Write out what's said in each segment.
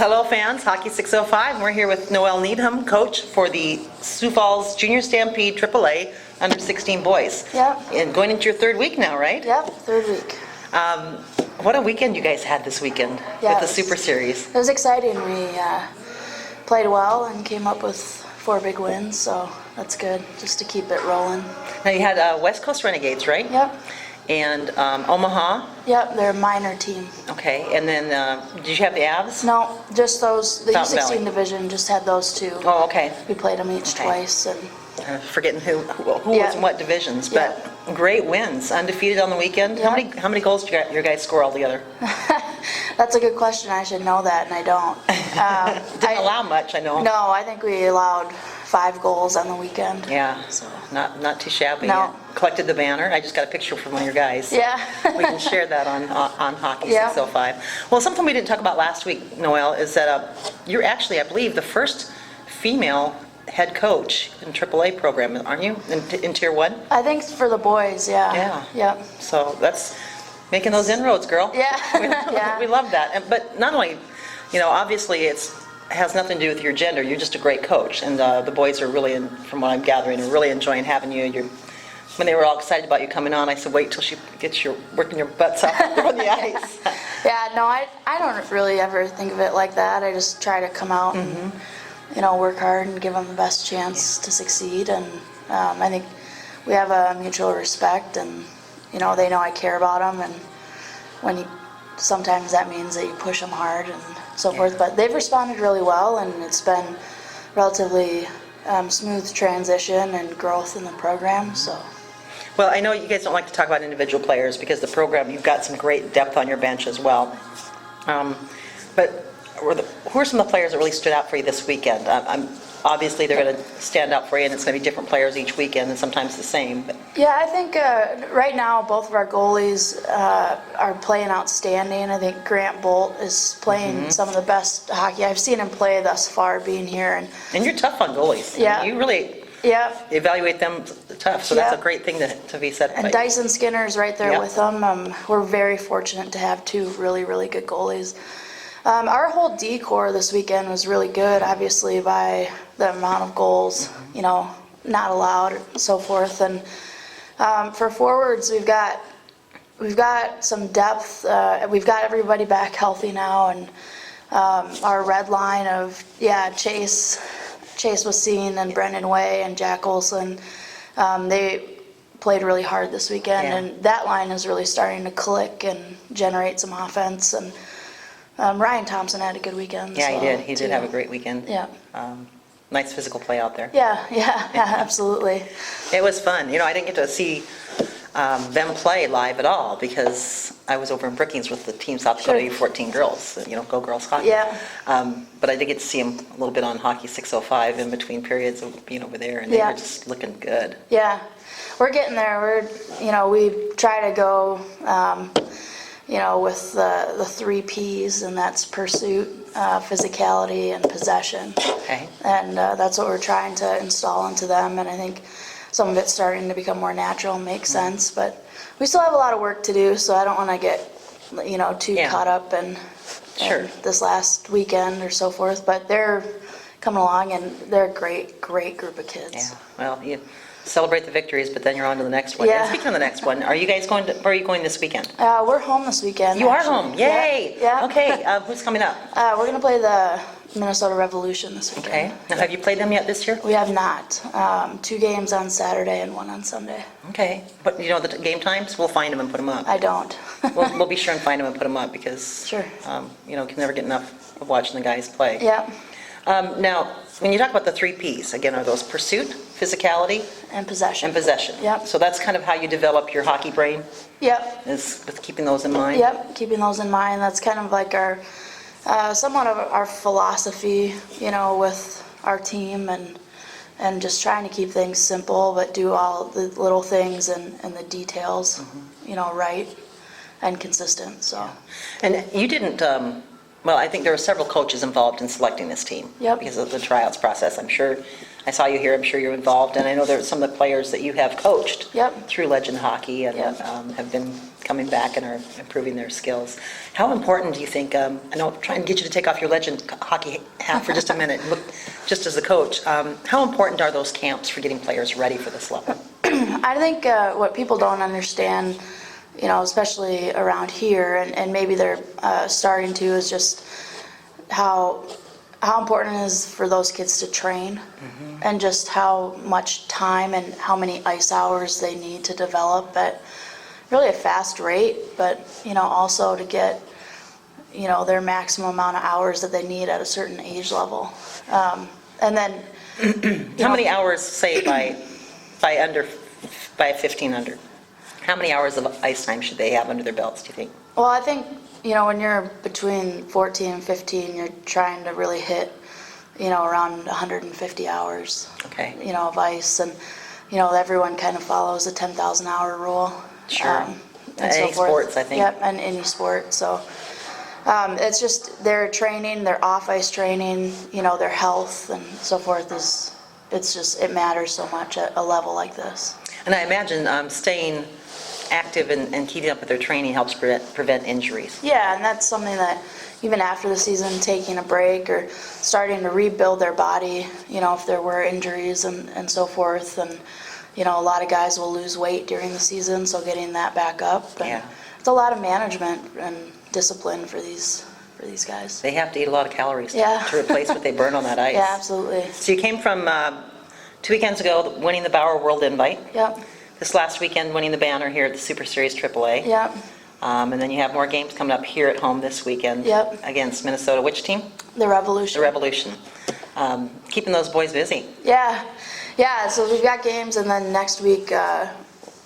Hello fans, Hockey 605. We're here with Nöelle Needham, coach for the Sioux Falls Jr Stampede AAA under 16 boys. Yep. And going into your third week now, right? Yep, third week. What a weekend you guys had this weekend with the Super Series. It was exciting. We played well and came up with 4 big wins, so that's good, just to keep it rolling. Now you had West Coast Renegades, right? Yep. And Omaha. Yep, they're a minor team. Okay, and then did you have the Avs? No, just those, the Fountain U16 Valley. division just had those 2. Oh, okay. We played them each twice. And Forgetting who was in what divisions, but great wins, undefeated on the weekend. Yeah. How many goals did your guys score altogether? That's a good question. I should know that, and I don't. Didn't allow much, I know. No, I think we allowed 5 goals on the weekend. Yeah, So. not too shabby. No. Collected the banner. I just got a picture from one of your guys. Yeah. We can share that on Hockey Yeah. 605. Well, something we didn't talk about last week, Nöelle, is that you're actually, I believe, the first female head coach in AAA program, aren't you? In Tier 1? I think for the boys, yeah. Yeah. Yep. So that's making those inroads, girl. Yeah. Yeah. We love that. But not only, obviously it has nothing to do with your gender. You're just a great coach, and the boys are really, from what I'm gathering, are really enjoying having you. When they were all excited about you coming on, I said, wait till she gets working your butts off on the ice. Yeah, no, I don't really ever think of it like that. I just try to come out and work hard and give them the best chance to succeed. And I think we have a mutual respect, and they know I care about them. And sometimes that means that you push them hard and so forth. But they've responded really well, and it's been relatively smooth transition and growth in the program. So. Well, I know you guys don't like to talk about individual players because the program, you've got some great depth on your bench as well. But who are some of the players that really stood out for you this weekend? Obviously, they're going to stand out for you, and it's going to be different players each weekend, and sometimes the same. But. Yeah, I think right now both of our goalies are playing outstanding. I think Grant Bolt is playing some of the best hockey I've seen him play thus far, being here. And you're tough on goalies. Yeah. You really evaluate them tough, so that's a great thing to be said. And Dyson Skinner's right there with them. We're very fortunate to have 2 really, really good goalies. Our whole D core this weekend was really good, obviously, by the amount of goals, not allowed, and so forth. And for forwards, we've got some depth. We've got everybody back healthy now, and our red line of Chase was seen, and Brendan Way and Jack Olson. They played really hard this weekend, and that line is really starting to click and generate some offense. And Ryan Thompson had a good weekend. Yeah, he did. He did have a great weekend. Yeah. Nice physical play out there. Yeah, absolutely. It was fun. I didn't get to see them play live at all because I was over in Brookings with the Team South Dakota U14 girls. Go Girls Hockey. Yeah. But I did get to see them a little bit on Hockey 605 in between periods of being over there, and they were just looking good. Yeah, we're getting there. We try to go. With the 3 Ps, and that's pursuit, physicality, and possession. Okay. And that's what we're trying to install into them, and I think some of it's starting to become more natural and make sense, but we still have a lot of work to do, so I don't want to get, too caught up in this last weekend or so forth, but they're coming along, and they're a great group of kids. Yeah, well, you celebrate the victories, but then you're on to the next one. Yeah. And speaking of the next one, are you guys where are you going this weekend? We're home this weekend. You actually. are home, yay! Yeah. Okay, who's coming up? We're going to play the Minnesota Revolution this weekend. Okay, now have you played them yet this year? We have not. 2 games on Saturday and 1 on Sunday. Okay, but you know the game times? We'll find them and put them up. I don't. we'll be sure and find them and put them up because can never get enough of watching the guys play. Yeah. Now, when you talk about the 3 Ps, again, are those pursuit, physicality, and possession? And possession. Yep. So that's kind of how you develop your hockey brain? Yep. Is with keeping those in mind? Yep, keeping those in mind. That's kind of like our, somewhat of our philosophy, with our team, and just trying to keep things simple, but do all the little things and the details, right and consistent. So. And you didn't Well, I think there were several coaches involved in selecting this team. Yep. Because of the tryouts process. I'm sure, I saw you here, I'm sure you're involved, and I know there are some of the players that you have coached. Yep. Through Legend Hockey and Yep. have been coming back and are improving their skills. How important do you think, I know I'm trying to get you to take off your Legend Hockey hat for just a minute, look, just as a coach, how important are those camps for getting players ready for this level? I think what people don't understand, you know, especially around here, and maybe they're starting to, is just how important it is for those kids to train, and just how much time and how many ice hours they need to develop at really a fast rate, but, you know, also to get, you know, their maximum amount of hours that they need at a certain age level. And then, How many hours, say, by 15 under? How many hours of ice time should they have under their belts, do you think? well, I think, you know, when you're between 14 and 15, you're trying to really hit, you know, around 150 hours, Okay. you know, of ice. And, you know, everyone kind of follows the 10,000 hour rule. Sure. And so Any forth. sports, I think. Yep, and any sport. So it's just their training, their off-ice training, you know, their health and so forth is, it's just, it matters so much at a level like this. And I imagine staying active and keeping up with their training helps prevent injuries. Yeah, and that's something that even after the season, taking a break or starting to rebuild their body, you know, if there were injuries and so forth. And, you know, a lot of guys will lose weight during the season, so getting that back up. And Yeah. it's a lot of management and discipline for these guys. They have to eat a lot of calories Yeah. to replace what they burn on that ice. Yeah, absolutely. So you came from 2 weekends ago winning the Bauer World Invite. Yep, This last weekend winning the banner here at the SuperSeries AAA. yep. And then you have more games coming up here at home this weekend. Yep. Against Minnesota. Which team? The Revolution. The Revolution. Keeping those boys busy. Yeah, yeah, so we've got games, and then next week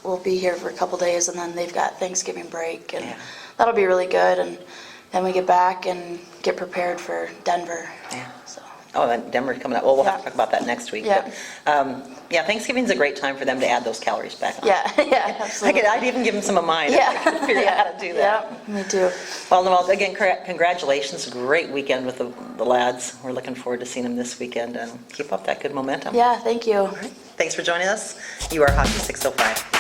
we'll be here for a couple days, and then they've got Thanksgiving break, and Yeah. that'll be really good. And then we get back and get prepared for Denver. Yeah. So, Oh, and Denver's coming up. Well, we'll have to Yeah. talk about that next week. Yeah. But, yeah, Thanksgiving's a great time for them to add those calories back on. yeah, yeah, absolutely. I'd even give them some of mine. Yeah. If I could figure out how to do that. Yeah, me too. Well, again, congratulations. Great weekend with the lads. We're looking forward to seeing them this weekend and keep up that good momentum. Yeah, thank you. Thanks for joining us. You are Hockey 605.